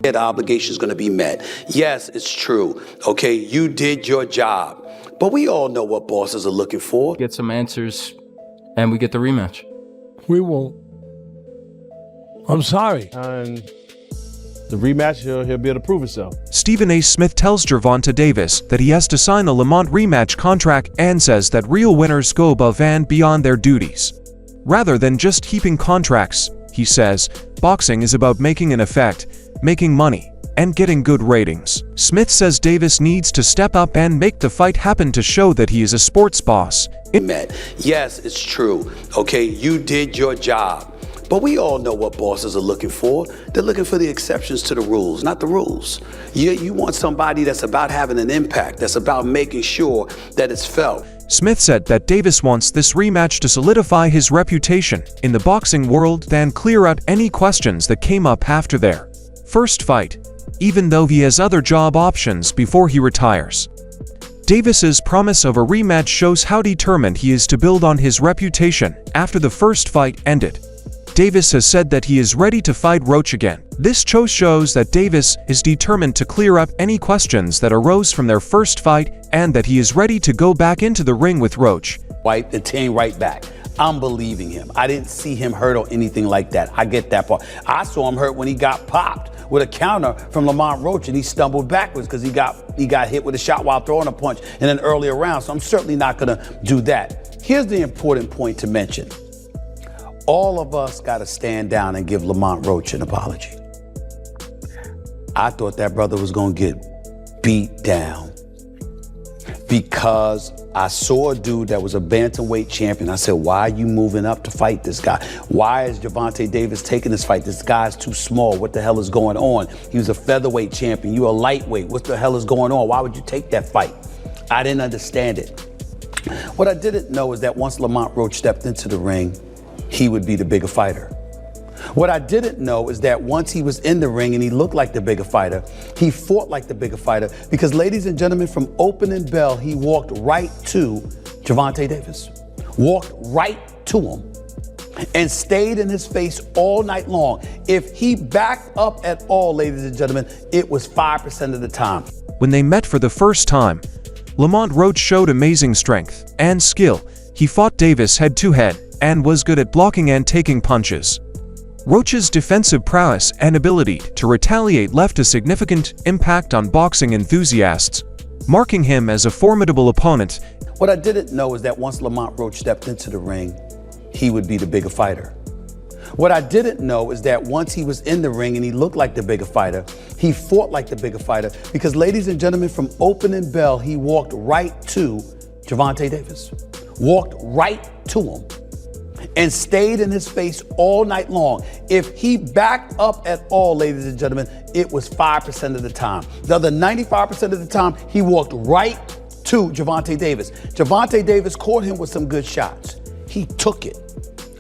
The obligation is going to be met. Yes, it's true. Okay, you did your job. But we all know what bosses are looking for. Get some answers, and we get the rematch. We won't. I'm sorry. And the rematch, he'll be able to prove himself. Stephen A. Smith tells Gervonta Davis that he has to sign a Lamont rematch contract and says that real winners go above and beyond their duties. Rather than just keeping contracts, he says, boxing is about making an effect, making money, and getting good ratings. Smith says Davis needs to step up and make the fight happen to show that he is a sports boss. Yes, it's true. Okay, you did your job. But we all know what bosses are looking for. They're looking for the exceptions to the rules, not the rules. You want somebody that's about having an impact, that's about making sure that it's felt. Smith said that Davis wants this rematch to solidify his reputation in the boxing world and clear out any questions that came up after their first fight, even though he has other job options before he retires. Davis's promise of a rematch shows how determined he is to build on his reputation after the first fight ended. Davis has said that he is ready to fight Roach again. This shows that Davis is determined to clear up any questions that arose from their first fight and that he is ready to go back into the ring with Roach. Wipe the team right back. I'm believing him. I didn't see him hurt or anything like that. I get that part. I saw him hurt when he got popped with a counter from Lamont Roach and he stumbled backwards because he got hit with a shot while throwing a punch in an earlier round. So I'm certainly not going to do that. Here's the important point to mention. All of us got to stand down and give Lamont Roach an apology. I thought that brother was going to get beat down because I saw a dude that was a bantamweight champion. I said, why are you moving up to fight this guy? Why is Gervonta Davis taking this fight? This guy's too small. What the hell is going on? He was a featherweight champion. You're a lightweight. What the hell is going on? Why would you take that fight? I didn't understand it. What I didn't know is that once Lamont Roach stepped into the ring, he would be the bigger fighter. What I didn't know is that once he was in the ring and he looked like the bigger fighter, he fought like the bigger fighter because, ladies and gentlemen, from opening bell, he walked right to Gervonta Davis. Walked right to him and stayed in his face all night long. If he backed up at all, ladies and gentlemen, it was 5% of the time. When they met for the first time, Lamont Roach showed amazing strength and skill. He fought Davis head-to-head and was good at blocking and taking punches. Roach's defensive prowess and ability to retaliate left a significant impact on boxing enthusiasts, marking him as a formidable opponent. What I didn't know is that once Lamont Roach stepped into the ring, he would be the bigger fighter. What I didn't know is that once he was in the ring and he looked like the bigger fighter, he fought like the bigger fighter because, ladies and gentlemen, from opening bell, he walked right to Gervonta Davis. Walked right to him and stayed in his face all night long. If he backed up at all, ladies and gentlemen, it was 5% of the time. The other 95% of the time, he walked right to Gervonta Davis. Gervonta Davis caught him with some good shots. He took it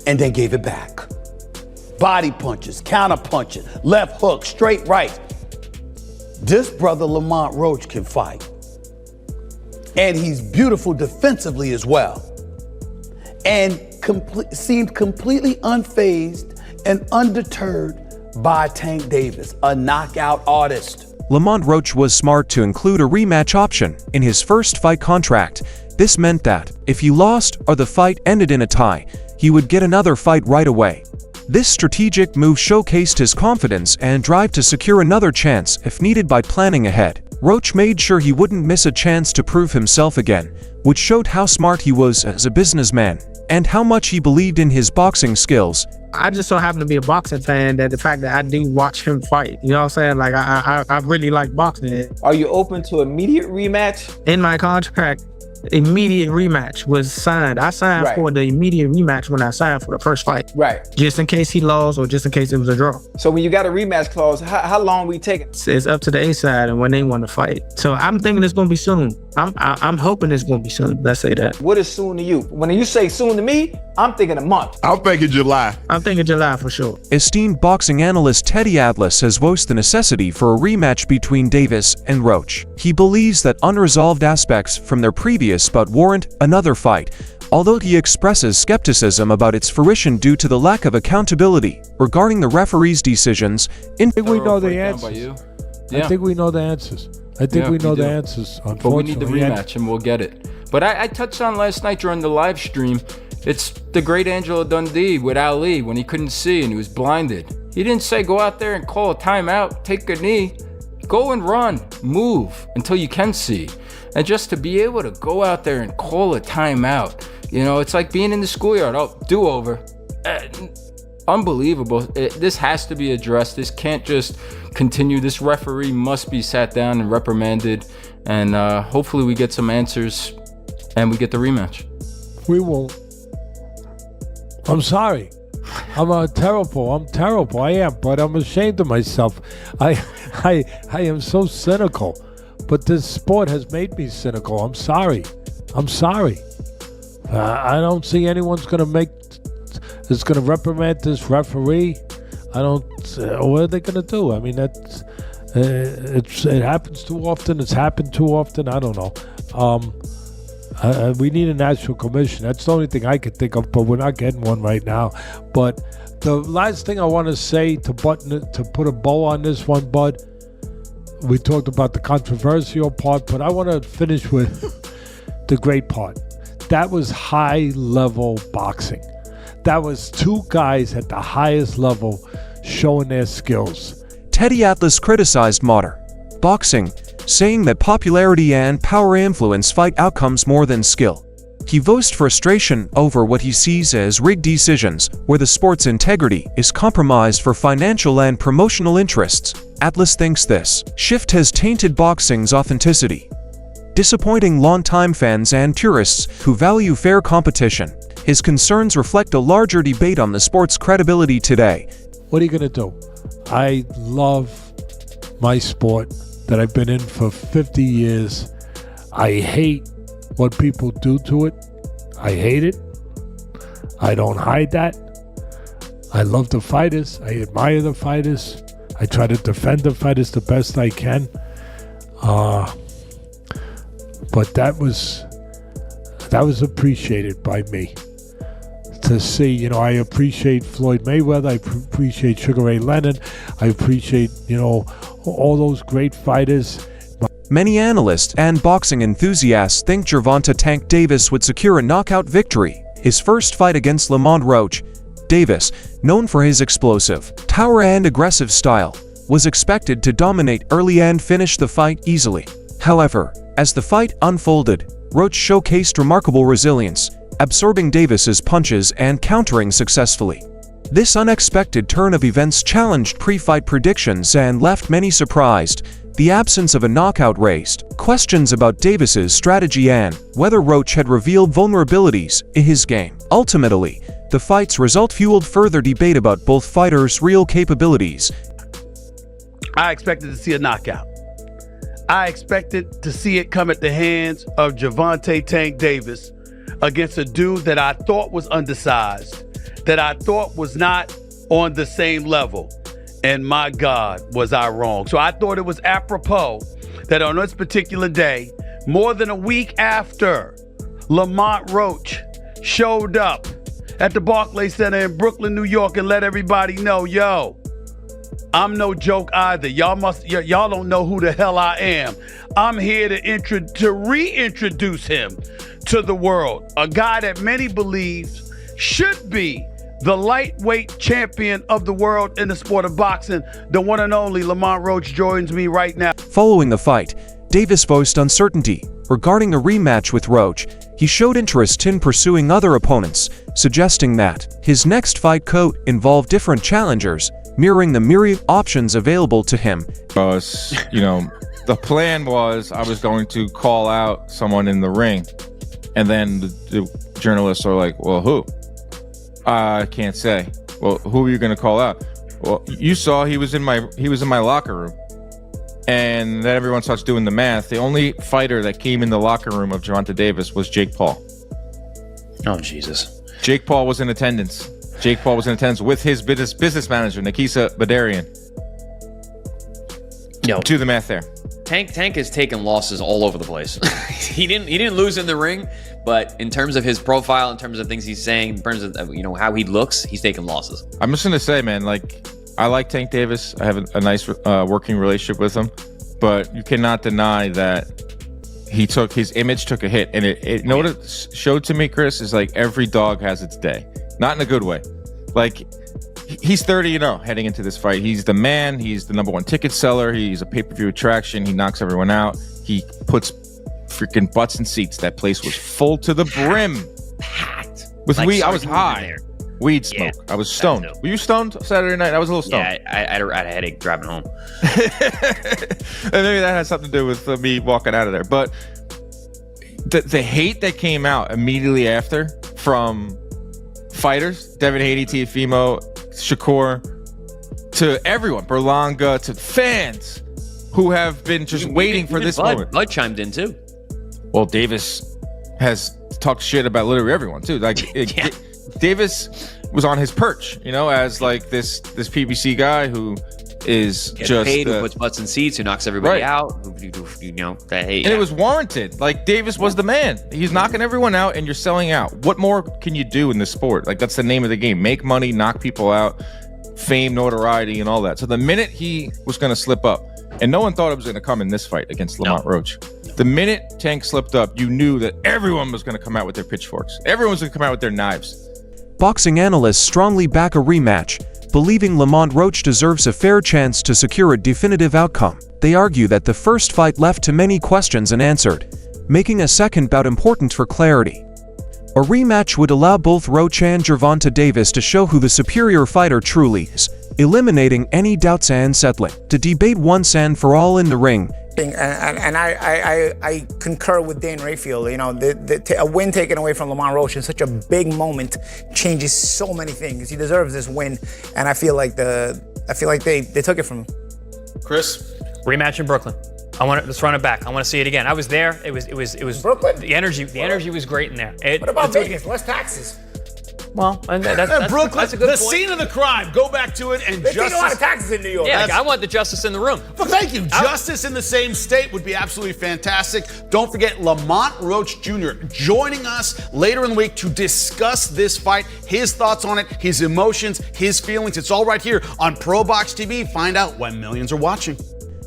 and then gave it back. Body punches, counter punches, left hook, straight right. This brother Lamont Roach can fight. And he's beautiful defensively as well. And seemed completely unfazed and undeterred by Tank Davis, a knockout artist. Lamont Roach was smart to include a rematch option in his first fight contract. This meant that, if he lost or the fight ended in a tie, he would get another fight right away. This strategic move showcased his confidence and drive to secure another chance if needed by planning ahead. Roach made sure he wouldn't miss a chance to prove himself again, which showed how smart he was as a businessman and how much he believed in his boxing skills. I just so happen to be a boxing fan that the fact that I do watch him fight, you know what I'm saying? Like, I really like boxing. Are you open to immediate rematch? In my contract, immediate rematch was signed. I signed for the immediate rematch when I signed for the first fight. Right. Just in case he lost or just in case it was a draw. So when you got a rematch clause, how long we taking? It's up to the A side and when they want to fight. So I'm thinking it's gonna be soon. I'm hoping it's gonna be soon. Let's say that. What is soon to you? When you say soon to me, I'm thinking a month. I'm thinking July. I'm thinking July for sure. Esteemed boxing analyst Teddy Atlas has voiced the necessity for a rematch between Davis and Roach. He believes that unresolved aspects from their previous bout warrant another fight, although he expresses skepticism about its fruition due to the lack of accountability regarding the referee's decisions. I think we know the Breakdown by answers. you. I Yeah. think we know the answers. I think Yeah, we know we the do. answers. But we need the Unfortunately, rematch and we'll get it. But I touched on last night during the live stream. It's the great Angelo Dundee with Ali when he couldn't see and he was blinded. He didn't say go out there and call a timeout, take a knee. Go and run, move until you can see. And just to be able to go out there and call a timeout, you know, it's like being in the schoolyard. Oh, do over. Unbelievable. This has to be addressed. This can't just continue. This referee must be sat down and reprimanded. And hopefully we get some answers and we get the rematch. we won't. I'm sorry. I'm terrible. I am, but I'm ashamed of myself. I am so cynical. But this sport has made me cynical. I'm sorry. I don't see anyone's gonna reprimand this referee. I don't. What are they gonna do? I mean, it happens too often. It's happened too often. I don't know. We need a national commission. That's the only thing I could think of, but we're not getting one right now. But the last thing I want to say to put a bow on this one, Bud. We talked about the controversial part, but I want to finish with the great part. That was high-level boxing. That was two guys at the highest level showing their skills. Teddy Atlas criticized modern boxing, saying that popularity and power influence fight outcomes more than skill. He voiced frustration over what he sees as rigged decisions, where the sport's integrity is compromised for financial and promotional interests. Atlas thinks this shift has tainted boxing's authenticity, disappointing longtime fans and purists who value fair competition. His concerns reflect a larger debate on the sport's credibility today. What are you going to do? I love my sport that I've been in for 50 years. I hate what people do to it. I hate it. I don't hide that. I love the fighters. I admire the fighters. I try to defend the fighters the best I can. But that was appreciated by me. To see, I appreciate Floyd Mayweather. I appreciate Sugar Ray Leonard. I appreciate, all those great fighters. Many analysts and boxing enthusiasts think Gervonta Tank Davis would secure a knockout victory. His first fight against Lamont Roach, Davis, known for his explosive, power and aggressive style, was expected to dominate early and finish the fight easily. However, as the fight unfolded, Roach showcased remarkable resilience, absorbing Davis's punches and countering successfully. This unexpected turn of events challenged pre-fight predictions and left many surprised. The absence of a knockout raised questions about Davis's strategy and whether Roach had revealed vulnerabilities in his game. Ultimately, the fight's result fueled further debate about both fighters' real capabilities. I expected to see a knockout. I expected to see it come at the hands of Gervonta Tank Davis against a dude that I thought was undersized, that I thought was not on the same level. And my God, was I wrong. So I thought it was apropos that on this particular day, more than a week after Lamont Roach showed up at the Barclays Center in Brooklyn, New York, and let everybody know, yo, I'm no joke either. Y'all don't know who the hell I am. I'm here to reintroduce him to the world. A guy that many believe should be the lightweight champion of the world in the sport of boxing. The one and only Lamont Roach joins me right now. Following the fight, Davis voiced uncertainty regarding a rematch with Roach. He showed interest in pursuing other opponents, suggesting that his next fight could involve different challengers, mirroring the myriad options available to him. Because, the plan was I was going to call out someone in the ring, and then the journalists are like, well, who? I can't say. Well, who are you going to call out? Well, you saw he was in my locker room. And then everyone starts doing the math. The only fighter that came in the locker room of Gervonta Davis was Jake Paul. Oh, Jesus. Jake Paul was in attendance. Jake Paul was in attendance with his business manager, Nikisa Badarian. Do the math there. Tank has taken losses all over the place. he didn't lose in the ring, but in terms of his profile, in terms of things he's saying, in terms of how he looks, he's taking losses. I'm just gonna say, man, like I like Tank Davis. I have a nice working relationship with him, but you cannot deny that his image took a hit, and it you know what it showed to me, Chris, is like every dog has its day, not in a good way. Like he's 30-0 heading into this fight. He's the man. He's the #1 ticket seller. He's a pay-per-view attraction. He knocks everyone out. He puts freaking butts in seats. That place was full to the brim. Packed. With Like weed, I was sardines in high. there. Weed smoke. Yeah, I was stoned. dope. Were you stoned Saturday night? I was a little stoned. Yeah, I had a headache driving home. And maybe that has something to do with me walking out of there. But the hate that came out immediately after from fighters, Devin Haney, Teofimo, Shakur, to everyone, Berlanga, to fans who have been just waiting for this moment. Bud chimed in too. Well, Davis has talked shit about literally everyone too. Like Davis was on his perch, as like this PBC guy who is Gets just paid, who puts butts in seats, who knocks everybody out, that hate. And it was warranted. Like Davis was the man. He's knocking everyone out, and you're selling out. What more can you do in this sport? Like that's the name of the game: make money, knock people out, fame, notoriety, and all that. So the minute he was going to slip up, and no one thought it was going to come in this fight against Lamont Roach. The minute Tank slipped up, you knew that everyone was going to come out with their pitchforks. Everyone was going to come out with their knives. Boxing analysts strongly back a rematch, believing Lamont Roach deserves a fair chance to secure a definitive outcome. They argue that the first fight left too many questions unanswered, making a second bout important for clarity. A rematch would allow both Roach and Gervonta Davis to show who the superior fighter truly is, eliminating any doubts and settling to debate once and for all in the ring. And I concur with Dan Rayfield. A win taken away from Lamont Roach in such a big moment changes so many things. He deserves this win, and I feel like they took it from him. Chris, rematch in Brooklyn. Let's run it back. I want to see it again. I was there. It was Brooklyn. The energy was great in there. What about Vegas? Less taxes. Well, that's Brooklyn, that's a good the point. scene of the crime. Go back to it and They take a lot justice. of taxes in New York. Yeah, I want the justice in the room. Well, thank you. Justice in the same state would be absolutely fantastic. Don't forget Lamont Roach Jr. joining us later in the week to discuss this fight, his thoughts on it, his emotions, his feelings. It's all right here on Pro Box TV. Find out when millions are watching.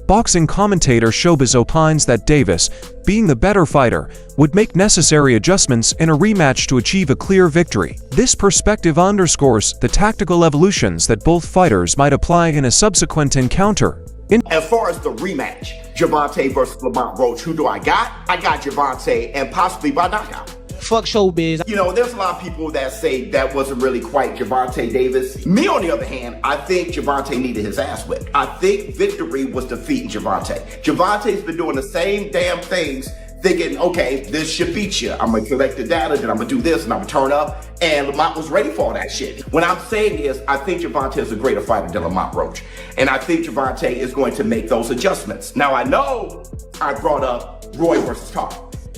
Boxing commentator Showbiz opines that Davis, being the better fighter, would make necessary adjustments in a rematch to achieve a clear victory. This perspective underscores the tactical evolutions that both fighters might apply in a subsequent encounter. As far as the rematch, Gervonta versus Lamont Roach, who do I got? I got Gervonta, and possibly by knockout. Fuck Showbiz. There's a lot of people that say that wasn't really quite Gervonta Davis. Me, on the other hand, I think Gervonta needed his ass whipped. I think victory was defeating Gervonta. Gervonta's been doing the same damn things, thinking, okay, this should beat you. I'm gonna collect the data, then I'm gonna do this, and I'm gonna turn up. And Lamont was ready for all that shit. What I'm saying is, I think Gervonta is a greater fighter than Lamont Roach. And I think Gervonta is going to make those adjustments. Now, I know I brought up Roy versus Tar.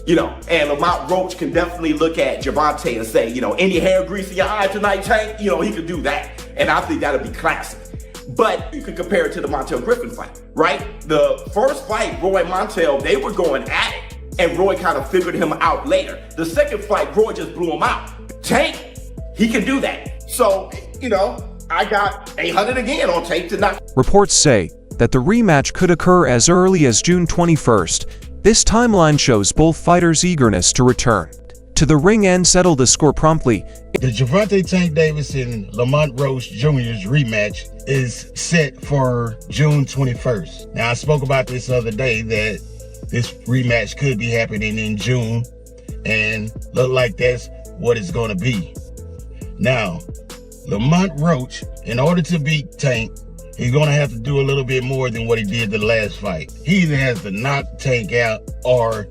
And Lamont Roach can definitely look at Gervonta and say, any hair grease in your eye tonight, Tank? He could do that. And I think that'll be classic. But you could compare it to the Montel Griffin fight, right? The first fight, Roy and Montel, they were going at it. And Roy kind of figured him out later. The second fight, Roy just blew him out. Tank, he can do that. So, I got 800 again on Tank to knock. Reports say that the rematch could occur as early as June 21st. This timeline shows both fighters' eagerness to return to the ring and settle the score promptly. The Gervonta Tank Davis and Lamont Roach Jr.'s rematch is set for June 21st. Now, I spoke about this the other day that this rematch could be happening in June, and look like that's what it's going to be. Now, Lamont Roach, in order to beat Tank, he's going to have to do a little bit more than what he did the last fight. He either has to knock Tank out or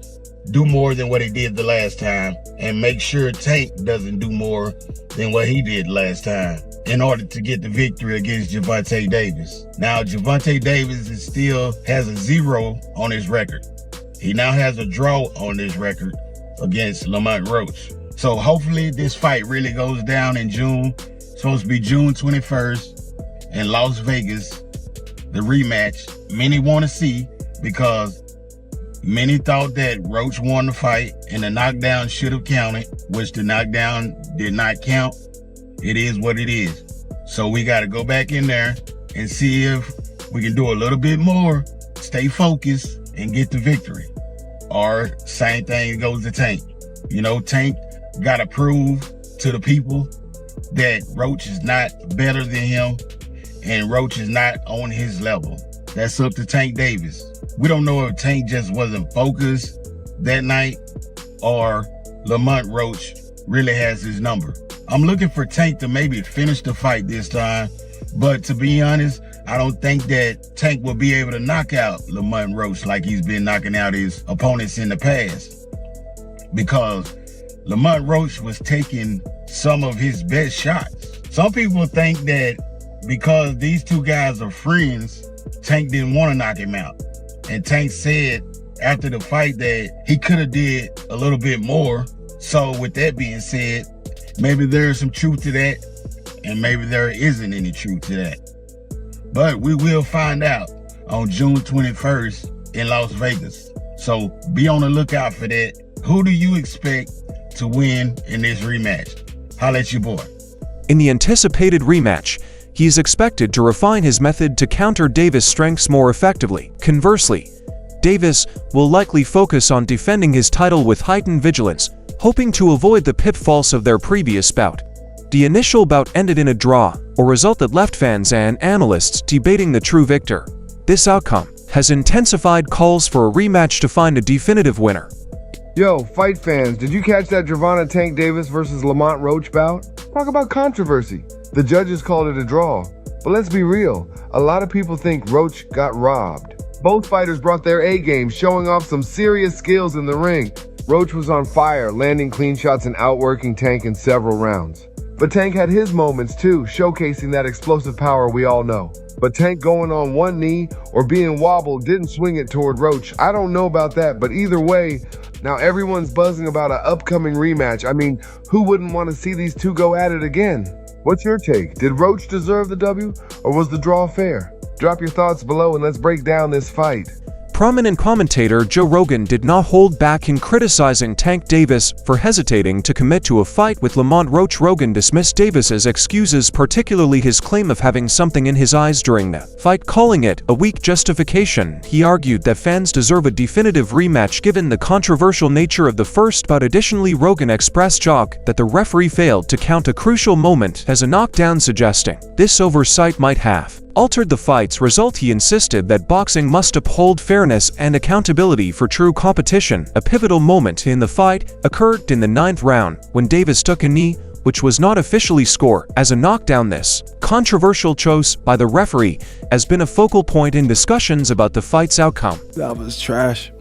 do more than what he did the last time and make sure Tank doesn't do more than what he did last time in order to get the victory against Gervonta Davis. Now, Gervonta Davis still has a 0 on his record. He now has a draw on his record against Lamont Roach. So hopefully this fight really goes down in June. It's supposed to be June 21st in Las Vegas, the rematch many want to see, because many thought that Roach won the fight and the knockdown should have counted, which the knockdown did not count. It is what it is. So we got to go back in there and see if we can do a little bit more, stay focused, and get the victory. Or same thing goes to Tank. You know, Tank got to prove to the people that Roach is not better than him and Roach is not on his level. That's up to Tank Davis. We don't know if Tank just wasn't focused that night or Lamont Roach really has his number. I'm looking for Tank to maybe finish the fight this time, but to be honest, I don't think that Tank will be able to knock out Lamont Roach like he's been knocking out his opponents in the past, because Lamont Roach was taking some of his best shots. Some people think that because these two guys are friends, Tank didn't want to knock him out. And Tank said after the fight that he could have did a little bit more. So with that being said, maybe there is some truth to that, and maybe there isn't any truth to that. But we will find out on June 21st in Las Vegas. So be on the lookout for that. Who do you expect to win in this rematch? Holla at your boy. In the anticipated rematch, he is expected to refine his method to counter Davis' strengths more effectively. Conversely, Davis will likely focus on defending his title with heightened vigilance, hoping to avoid the pitfalls of their previous bout. The initial bout ended in a draw, a result that left fans and analysts debating the true victor. This outcome has intensified calls for a rematch to find a definitive winner. Yo, fight fans, did you catch that Gervonta Tank Davis versus Lamont Roach bout? Talk about controversy. The judges called it a draw. But let's be real, a lot of people think Roach got robbed. Both fighters brought their A-game, showing off some serious skills in the ring. Roach was on fire, landing clean shots and outworking Tank in several rounds. But Tank had his moments too, showcasing that explosive power we all know. But Tank going on one knee or being wobbled didn't swing it toward Roach. I don't know about that, but either way, now everyone's buzzing about an upcoming rematch. I mean, who wouldn't want to see these two go at it again? What's your take? Did Roach deserve the W, or was the draw fair? Drop your thoughts below and let's break down this fight. Prominent commentator Joe Rogan did not hold back in criticizing Tank Davis for hesitating to commit to a fight with Lamont Roach. Rogan dismissed Davis's excuses, particularly his claim of having something in his eyes during the fight, calling it a weak justification. He argued that fans deserve a definitive rematch given the controversial nature of the first bout. Additionally, Rogan expressed shock that the referee failed to count a crucial moment as a knockdown, suggesting this oversight might have altered the fight's result. He insisted that boxing must uphold fairness and accountability for true competition. A pivotal moment in the fight occurred in the 9th round when Davis took a knee, which was not officially scored as a knockdown. This controversial choice by the referee has been a focal point in discussions about the fight's outcome. That was trash.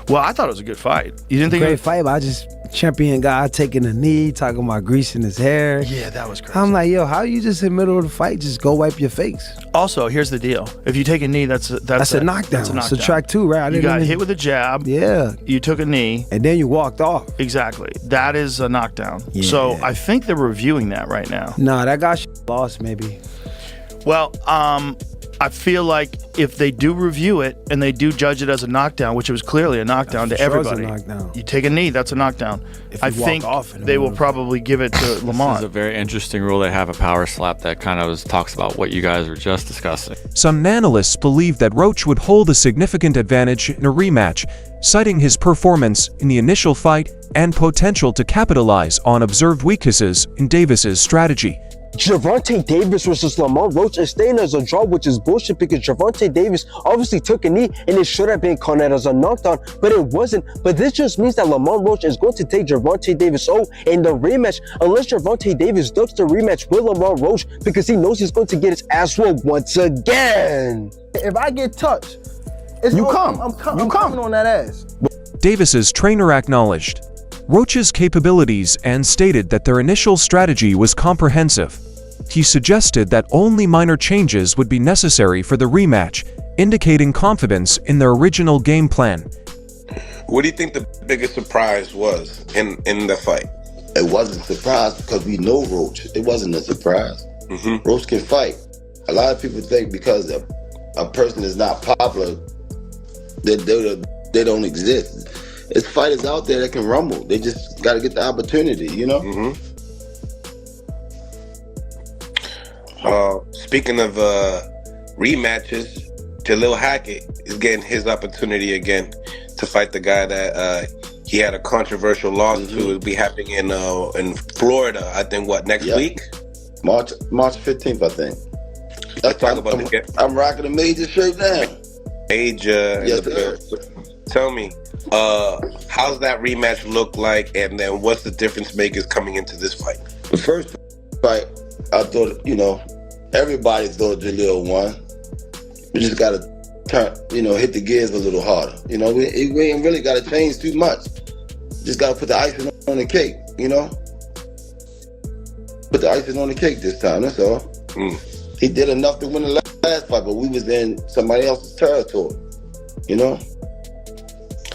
Well, I thought it was a good fight. You didn't think great fight, but I just champion guy taking a knee, talking about greasing his hair. Yeah, that was crazy. I'm like, yo, how you just in the middle of the fight just go wipe your face? Also, here's the deal: if you take a knee, that's a knockdown. That's a knockdown. So track 2, right? You got hit with a jab. Yeah. You took a knee, and then you walked off. Exactly. That is a knockdown. Yeah. So I think they're reviewing that right now. Nah, that guy lost maybe. Well, I feel like if they do review it and they do judge it as a knockdown, which it was clearly a knockdown to everybody, you take a knee, that's a knockdown. I think they will probably give it to Lamont. This is a very interesting rule. They have a power slap that kind of talks about what you guys were just discussing. Some analysts believe that Roach would hold a significant advantage in a rematch, citing his performance in the initial fight and potential to capitalize on observed weaknesses in Davis's strategy. Gervonta Davis versus Lamont Roach is staying as a draw, which is bullshit because Gervonta Davis obviously took a knee and it should have been counted as a knockdown, but it wasn't. But this just means that Lamont Roach is going to take Gervonta Davis in the rematch, unless Gervonta Davis ducks the rematch with Lamont Roach because he knows he's going to get his ass whooped once again. If I get touched, I'm coming on that ass. Davis's trainer acknowledged Roach's capabilities and stated that their initial strategy was comprehensive. He suggested that only minor changes would be necessary for the rematch, indicating confidence in their original game plan. What do you think the biggest surprise was in the fight? It wasn't a surprise because we know Roach. It wasn't a surprise. Roach can fight. A lot of people think because a person is not popular, they don't exist. It's fighters out there that can rumble. They just got to get the opportunity, you know? Speaking of rematches, Jalil Hackett is getting his opportunity again to fight the guy that he had a controversial loss to. It'll be happening in Florida, I think, next week? March 15th, I think. Let's talk about I'm rocking a major shirt now. Major. Yes, sir. Tell me, how's that rematch look like, and then what's the difference makers coming into this fight? The first fight, I thought, everybody thought Jalil won. We just got to turn, hit the gears a little harder. We ain't really got to change too much. Just got to put the icing on the cake, Put the icing on the cake this time, that's all. He did enough to win the last fight, but we was in somebody else's territory,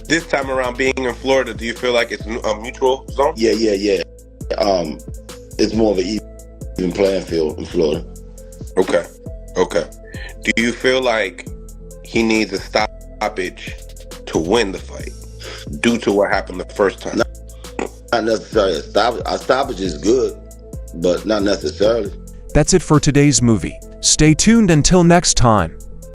This time around, being in Florida, do you feel like it's a mutual zone? Yeah. It's more of an even playing field in Florida. Okay. Do you feel like he needs a stoppage to win the fight due to what happened the first time? Not necessarily. A stoppage is good, but not necessarily. That's it for today's movie. Stay tuned until next time.